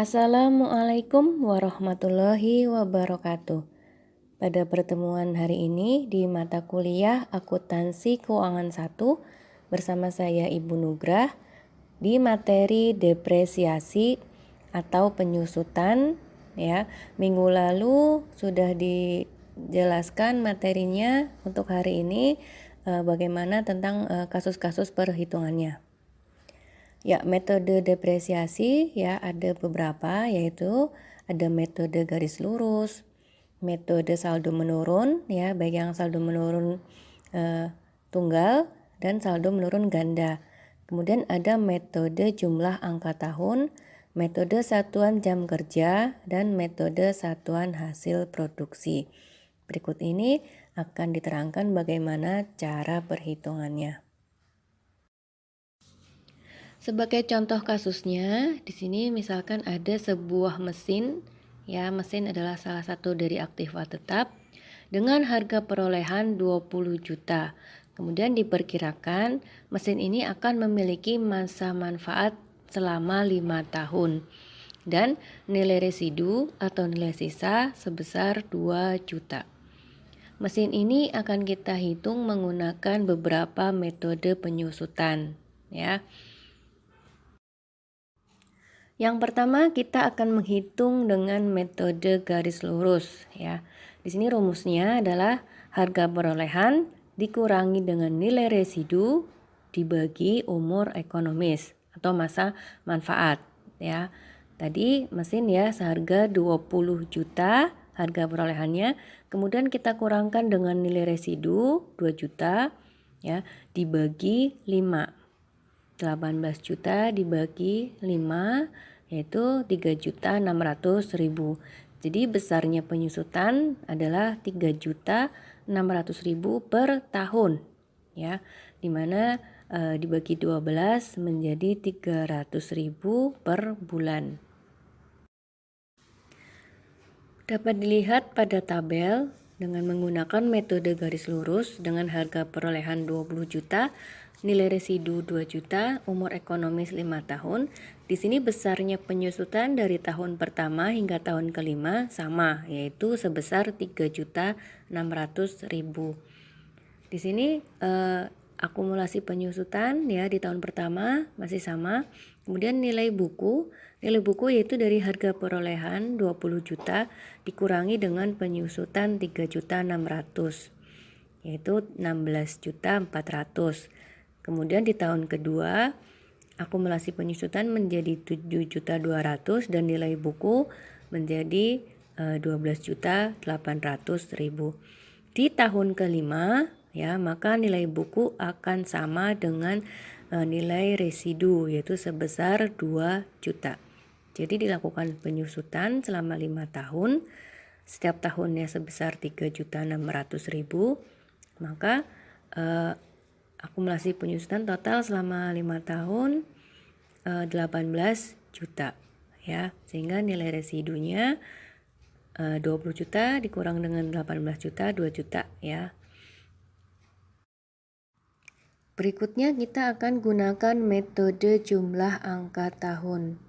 Assalamualaikum warahmatullahi wabarakatuh. Pada pertemuan hari ini di mata kuliah Akuntansi Keuangan 1 bersama saya Ibu Nugrah di materi depresiasi atau penyusutan ya. Minggu lalu sudah dijelaskan materinya, untuk hari ini bagaimana tentang kasus-kasus perhitungannya. Ya, metode depresiasi ya ada beberapa, yaitu ada metode garis lurus, metode saldo menurun ya, baik yang saldo menurun tunggal dan saldo menurun ganda. Kemudian ada metode jumlah angka tahun, metode satuan jam kerja, dan metode satuan hasil produksi. Berikut ini akan diterangkan bagaimana cara perhitungannya. Sebagai contoh kasusnya, di sini misalkan ada sebuah mesin, ya mesin adalah salah satu dari aktiva tetap, dengan harga perolehan 20 juta. Kemudian diperkirakan mesin ini akan memiliki masa manfaat selama 5 tahun. Dan nilai residu atau nilai sisa sebesar 2 juta. Mesin ini akan kita hitung menggunakan beberapa metode penyusutan, ya. Yang pertama kita akan menghitung dengan metode garis lurus ya. Di sini rumusnya adalah harga perolehan dikurangi dengan nilai residu dibagi umur ekonomis atau masa manfaat ya. Tadi mesin ya seharga 20 juta harga perolehannya, kemudian kita kurangkan dengan nilai residu 2 juta ya dibagi 5. 18 juta dibagi 5 yaitu 3.600.000. Jadi besarnya penyusutan adalah 3.600.000 per tahun ya, dimana dibagi 12 menjadi 300.000 per bulan. Dapat dilihat pada tabel dengan menggunakan metode garis lurus dengan harga perolehan 20 juta, nilai residu 2 juta, umur ekonomis 5 tahun. Di sini besarnya penyusutan dari tahun pertama hingga tahun kelima sama, yaitu sebesar 3.600.000. Di sini akumulasi penyusutan ya di tahun pertama masih sama. Kemudian nilai buku yaitu dari harga perolehan 20 juta dikurangi dengan penyusutan 3.600.000 yaitu 16.400.000. Kemudian di tahun kedua akumulasi penyusutan menjadi 7.200.000 dan nilai buku menjadi 12.800.000. Di tahun kelima ya, maka nilai buku akan sama dengan nilai residu yaitu sebesar 2 juta. Jadi dilakukan penyusutan selama 5 tahun, setiap tahunnya sebesar 3.600.000, maka akumulasi penyusutan total selama 5 tahun 18 juta ya, sehingga nilai residunya 20 juta dikurang dengan 18 juta 2 juta ya. Berikutnya kita akan gunakan metode jumlah angka tahun.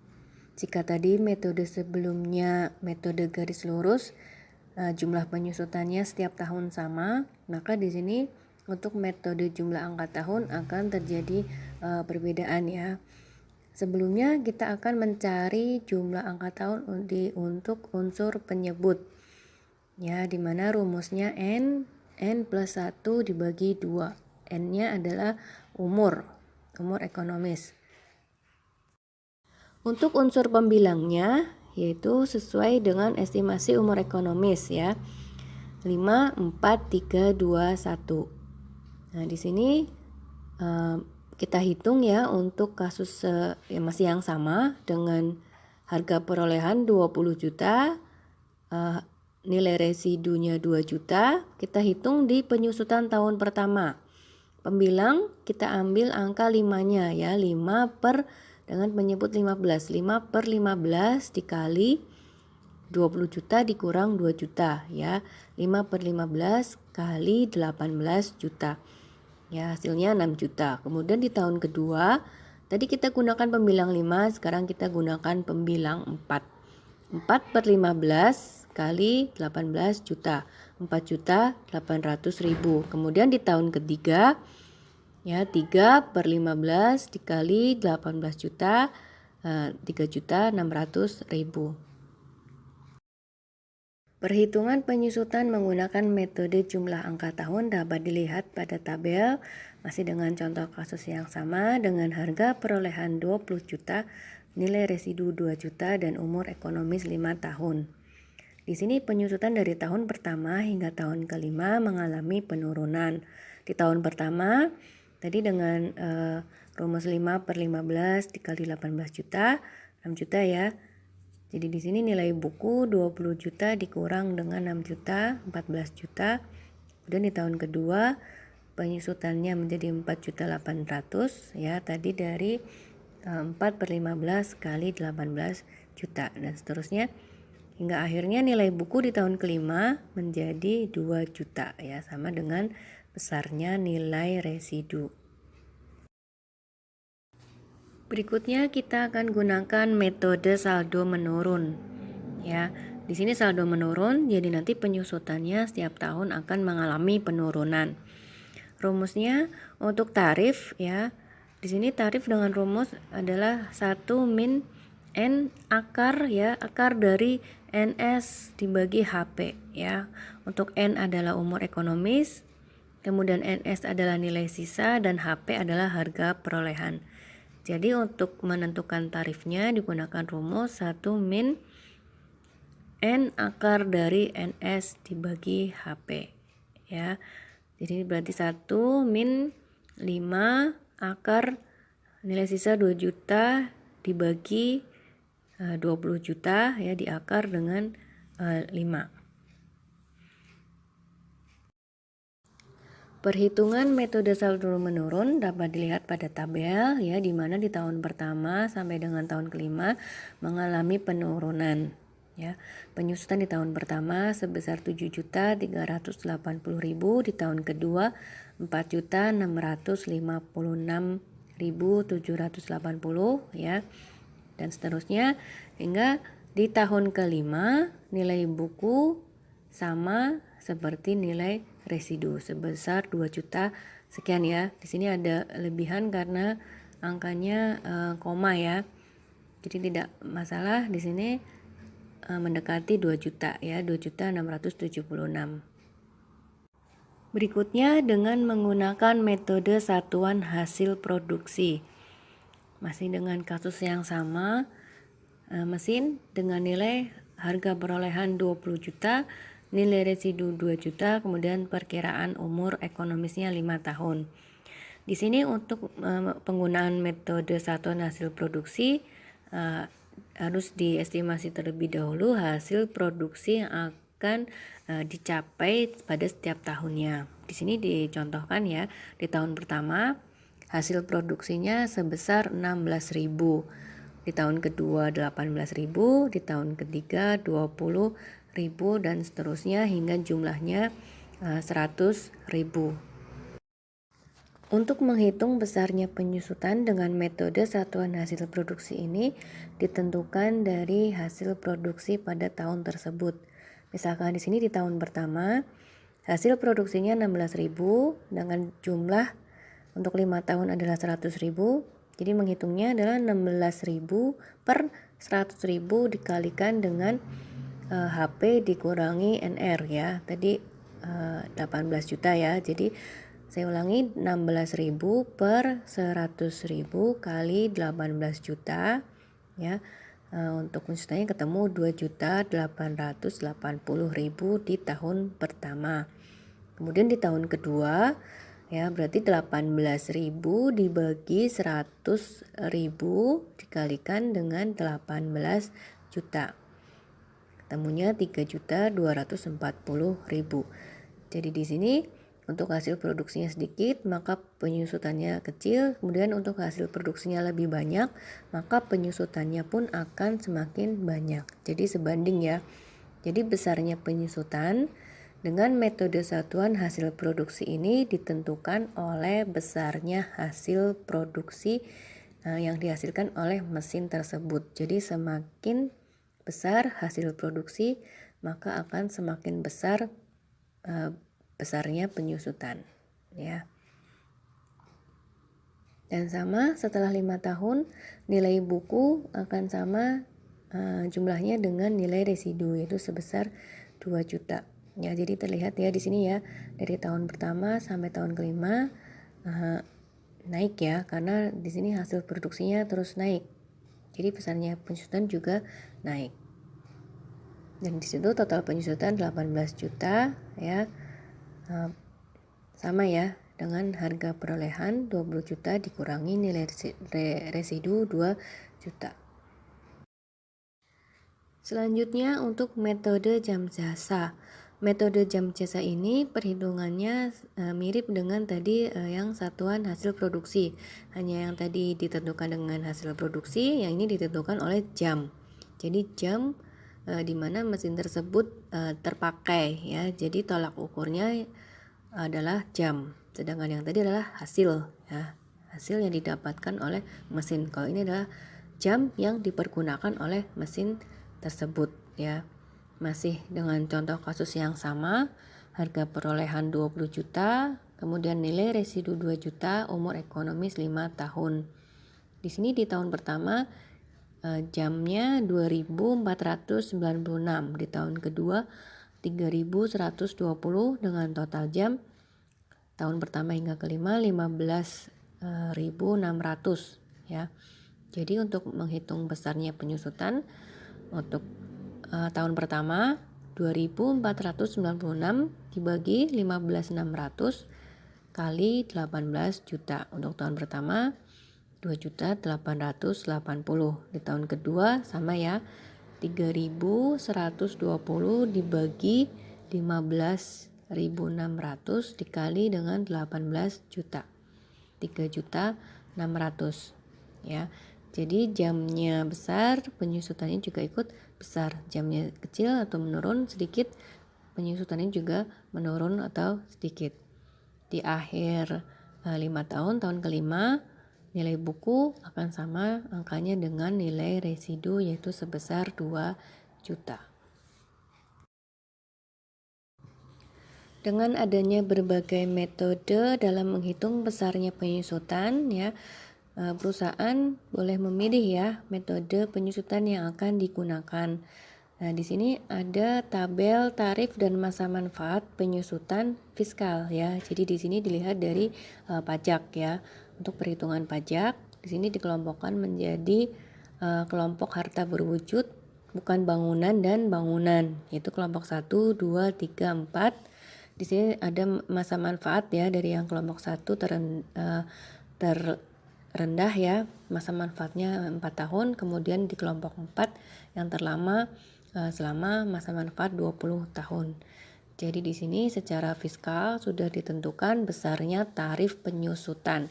Jika tadi metode sebelumnya metode garis lurus, jumlah penyusutannya setiap tahun sama, maka di sini untuk metode jumlah angka tahun akan terjadi perbedaan ya. Sebelumnya kita akan mencari jumlah angka tahun untuk unsur penyebut ya, dimana rumusnya n plus 1 dibagi 2. N-nya adalah umur ekonomis. Untuk unsur pembilangnya yaitu sesuai dengan estimasi umur ekonomis ya. 5, 4, 3, 2, 1. Nah, di sini kita hitung ya untuk kasus masih yang sama dengan harga perolehan 20 juta, nilai residunya 2 juta, kita hitung di penyusutan tahun pertama. Pembilang kita ambil angka 5-nya ya, 5 per dengan menyebut 15. 5 per 15 dikali 20 juta dikurang 2 juta ya. 5 per 15 kali 18 juta. Ya, hasilnya 6 juta. Kemudian di tahun kedua Tadi kita gunakan pembilang 5, sekarang kita gunakan pembilang 4. 4 per 15 kali 18 juta, 4.800.000. Kemudian di tahun ketiga, ya 3 per 15 dikali 18 juta, 3.600.000. Perhitungan penyusutan menggunakan metode jumlah angka tahun dapat dilihat pada tabel, masih dengan contoh kasus yang sama dengan harga perolehan 20 juta, nilai residu 2 juta, dan umur ekonomis 5 tahun. Di sini penyusutan dari tahun pertama hingga tahun kelima mengalami penurunan. Di tahun pertama tadi dengan rumus 5 per 15 dikali 18 juta, 6 juta ya. Jadi di sini nilai buku 20 juta dikurang dengan 6 juta, 14 juta. Kemudian di tahun kedua penyusutannya menjadi 4.800.000 ya, tadi dari 4 per 15 kali 18 juta dan seterusnya. Hingga akhirnya nilai buku di tahun kelima menjadi 2 juta ya, sama dengan besarnya nilai residu. Berikutnya kita akan gunakan metode saldo menurun. Ya, di sini saldo menurun, jadi nanti penyusutannya setiap tahun akan mengalami penurunan. Rumusnya untuk tarif ya. Di sini tarif dengan rumus adalah 1 min N akar ya, akar dari NS dibagi HP ya. Untuk N adalah umur ekonomis, kemudian NS adalah nilai sisa, dan HP adalah harga perolehan. Jadi untuk menentukan tarifnya digunakan rumus 1 min N akar dari NS dibagi HP ya. Jadi berarti 1 min 5 akar nilai sisa 2 juta dibagi 20 juta ya, diakar dengan 5. Perhitungan metode saldo menurun dapat dilihat pada tabel ya, di mana di tahun pertama sampai dengan tahun kelima mengalami penurunan ya. Penyusutan di tahun pertama sebesar 7.380.000, di tahun kedua 4.656.780 ya, dan seterusnya hingga di tahun kelima nilai buku sama seperti nilai residu sebesar 2 juta sekian ya. Di sini ada lebihan karena angkanya koma ya. Jadi tidak masalah, di sini mendekati 2 juta ya, 2.676. Berikutnya dengan menggunakan metode satuan hasil produksi. Masih dengan kasus yang sama, mesin dengan nilai harga perolehan 20 juta, nilai residu 2 juta, kemudian perkiraan umur ekonomisnya 5 tahun. Di sini untuk penggunaan metode satuan hasil produksi harus diestimasi terlebih dahulu hasil produksi yang akan dicapai pada setiap tahunnya. Di sini dicontohkan ya, di tahun pertama hasil produksinya sebesar 16.000. Di tahun kedua 18.000, di tahun ketiga 20.000, dan seterusnya hingga jumlahnya 100.000. Untuk menghitung besarnya penyusutan dengan metode satuan hasil produksi ini ditentukan dari hasil produksi pada tahun tersebut. Misalkan di sini di tahun pertama hasil produksinya 16.000 dengan jumlah untuk 5 tahun adalah 100.000. Jadi menghitungnya adalah 16.000 per 100.000 dikalikan dengan HP dikurangi NR ya. Tadi 18 juta ya. Jadi saya ulangi, 16.000 per 100.000 kali 18 juta ya. Untuk penyusutannya ketemu 2.880.000 di tahun pertama. Kemudian di tahun kedua ya, berarti 18.000 dibagi 100.000 dikalikan dengan 18 juta. Ketemunya 3.240.000. Jadi di sini untuk hasil produksinya sedikit, maka penyusutannya kecil. Kemudian untuk hasil produksinya lebih banyak, maka penyusutannya pun akan semakin banyak. Jadi sebanding ya. Jadi besarnya penyusutan dengan metode satuan hasil produksi ini ditentukan oleh besarnya hasil produksi yang dihasilkan oleh mesin tersebut. Jadi semakin besar hasil produksi, maka akan semakin besar besarnya penyusutan, ya. Dan sama setelah 5 tahun nilai buku akan sama jumlahnya dengan nilai residu, yaitu sebesar 2 juta. Ya, jadi terlihat ya di sini ya, dari tahun pertama sampai tahun kelima naik ya, karena di sini hasil produksinya terus naik. Jadi besarnya penyusutan juga naik. Dan di situ total penyusutan 18 juta ya. Sama ya dengan harga perolehan 20 juta dikurangi nilai residu 2 juta. Selanjutnya untuk metode jam jasa. Metode jam jasa ini perhitungannya mirip dengan tadi yang satuan hasil produksi. Hanya yang tadi ditentukan dengan hasil produksi, yang ini ditentukan oleh jam. Jadi jam di mana mesin tersebut terpakai ya. Jadi tolak ukurnya adalah jam. Sedangkan yang tadi adalah hasil ya. Hasil yang didapatkan oleh mesin. Kalau ini adalah jam yang dipergunakan oleh mesin tersebut ya. Masih dengan contoh kasus yang sama, harga perolehan 20 juta, kemudian nilai residu 2 juta, umur ekonomis 5 tahun. Di sini di tahun pertama jamnya 2496, di tahun kedua 3120 dengan total jam tahun pertama hingga kelima 15.600 ya. Jadi untuk menghitung besarnya penyusutan untuk tahun pertama 2496 dibagi 15.600 kali 18 juta. Untuk tahun pertama 2.880. Di tahun kedua sama ya, 3.120 dibagi 15.600 dikali dengan 18 juta. 3.600 ya. Jadi jamnya besar, penyusutannya juga ikut besar. Jamnya kecil atau menurun sedikit, penyusutannya juga menurun atau sedikit. Di akhir 5 tahun, tahun kelima, nilai buku akan sama angkanya dengan nilai residu, yaitu sebesar 2 juta. Dengan adanya berbagai metode dalam menghitung besarnya penyusutan ya, perusahaan boleh memilih ya metode penyusutan yang akan digunakan. Nah, di sini ada tabel tarif dan masa manfaat penyusutan fiskal ya. Jadi di sini dilihat dari pajak ya. Untuk perhitungan pajak, di sini dikelompokkan menjadi kelompok harta berwujud, bukan bangunan dan bangunan, yaitu kelompok 1, 2, 3, 4. Di sini ada masa manfaat ya, dari yang kelompok 1 rendah ya, masa manfaatnya 4 tahun, kemudian di kelompok 4 yang terlama selama masa manfaat 20 tahun. Jadi di sini secara fiskal sudah ditentukan besarnya tarif penyusutan.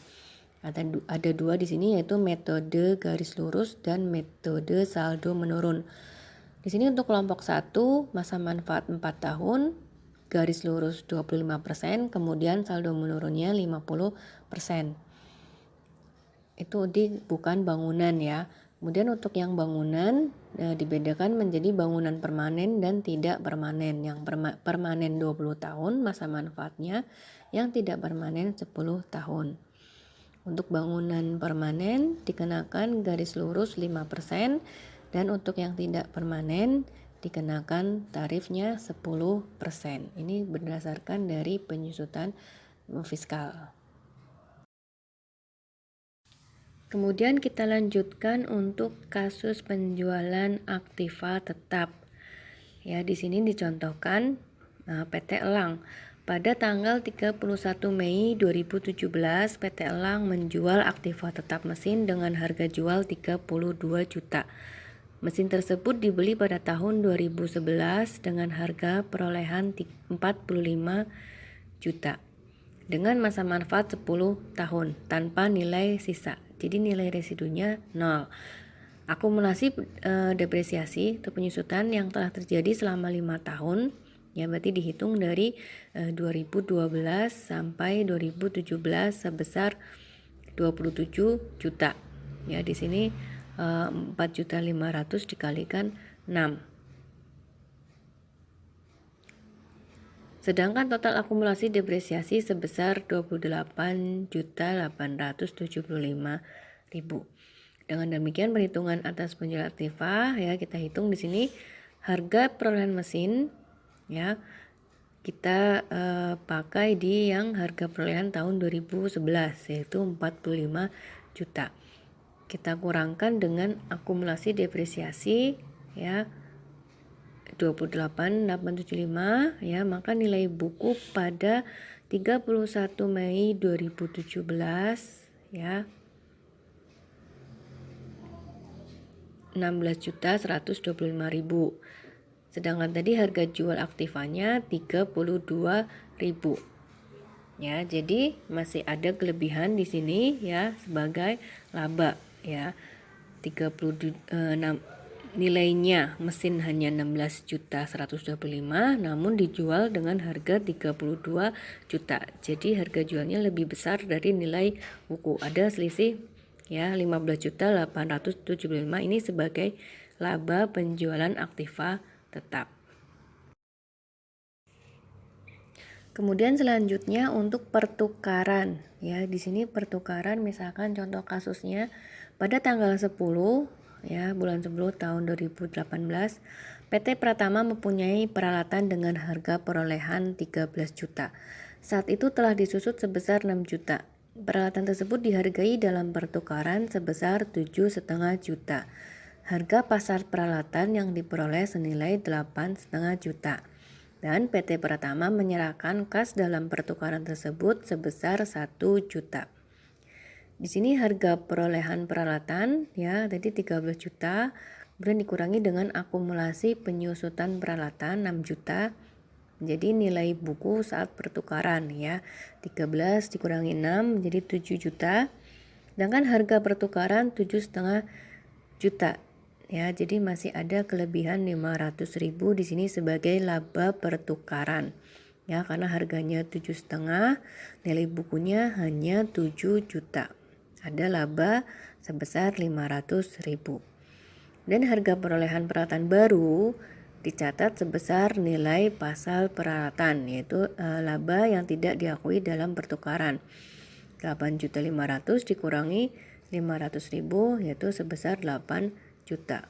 Ada dua di sini, yaitu metode garis lurus dan metode saldo menurun. Di sini untuk kelompok 1 masa manfaat 4 tahun, garis lurus 25%, kemudian saldo menurunnya 50%. Itu bukan bangunan ya. Kemudian untuk yang bangunan dibedakan menjadi bangunan permanen dan tidak permanen. Yang permanen 20 tahun masa manfaatnya, yang tidak permanen 10 tahun. Untuk bangunan permanen dikenakan garis lurus 5%, dan untuk yang tidak permanen dikenakan tarifnya 10%. Ini berdasarkan dari penyusutan fiskal. Kemudian kita lanjutkan untuk kasus penjualan aktiva tetap. Ya, di sini dicontohkan PT Elang. Pada tanggal 31 Mei 2017, PT Elang menjual aktiva tetap mesin dengan harga jual 32 juta. Mesin tersebut dibeli pada tahun 2011 dengan harga perolehan 45 juta. Dengan masa manfaat 10 tahun tanpa nilai sisa. Jadi nilai residunya 0. Akumulasi depresiasi atau penyusutan yang telah terjadi selama 5 tahun ya, berarti dihitung dari 2012 sampai 2017 sebesar 27 juta. Ya, di sini 4.500.000 dikalikan 6. Sedangkan total akumulasi depresiasi sebesar 28.875.000. Dengan demikian perhitungan atas penjualan aktiva ya kita hitung di sini harga perolehan mesin ya kita pakai di yang harga perolehan tahun 2011 yaitu 45 juta. Kita kurangkan dengan akumulasi depresiasi ya 28.875 ya, maka nilai buku pada 31 Mei 2017 ya 16.125.000. Sedangkan tadi harga jual aktivanya 32.000. Ya, jadi masih ada kelebihan di sini ya sebagai laba ya. 36 nilainya mesin hanya 16.125 namun dijual dengan harga 32 juta. Jadi harga jualnya lebih besar dari nilai buku. Ada selisih ya 15.875 ini sebagai laba penjualan aktiva tetap. Kemudian selanjutnya untuk pertukaran ya, di sini pertukaran misalkan contoh kasusnya pada tanggal 10 ya bulan 10 tahun 2018 PT Pratama mempunyai peralatan dengan harga perolehan 13 juta. Saat itu telah disusut sebesar 6 juta. Peralatan tersebut dihargai dalam pertukaran sebesar 7,5 juta. Harga pasar peralatan yang diperoleh senilai 8,5 juta. Dan PT Pratama menyerahkan kas dalam pertukaran tersebut sebesar 1 juta. Di sini harga perolehan peralatan ya tadi 13 juta, kemudian dikurangi dengan akumulasi penyusutan peralatan 6 juta. Jadi nilai buku saat pertukaran ya 13 dikurangi 6 jadi 7 juta. Sedangkan harga pertukaran 7,5 juta. Ya, jadi masih ada kelebihan 500.000 di sini sebagai laba pertukaran. Ya, karena harganya 7,5, nilai bukunya hanya 7 juta. Ada laba sebesar 500.000. Dan harga perolehan peralatan baru dicatat sebesar nilai pasar peralatan, yaitu laba yang tidak diakui dalam pertukaran. 8.500.000 dikurangi 500.000 yaitu sebesar 8 juta.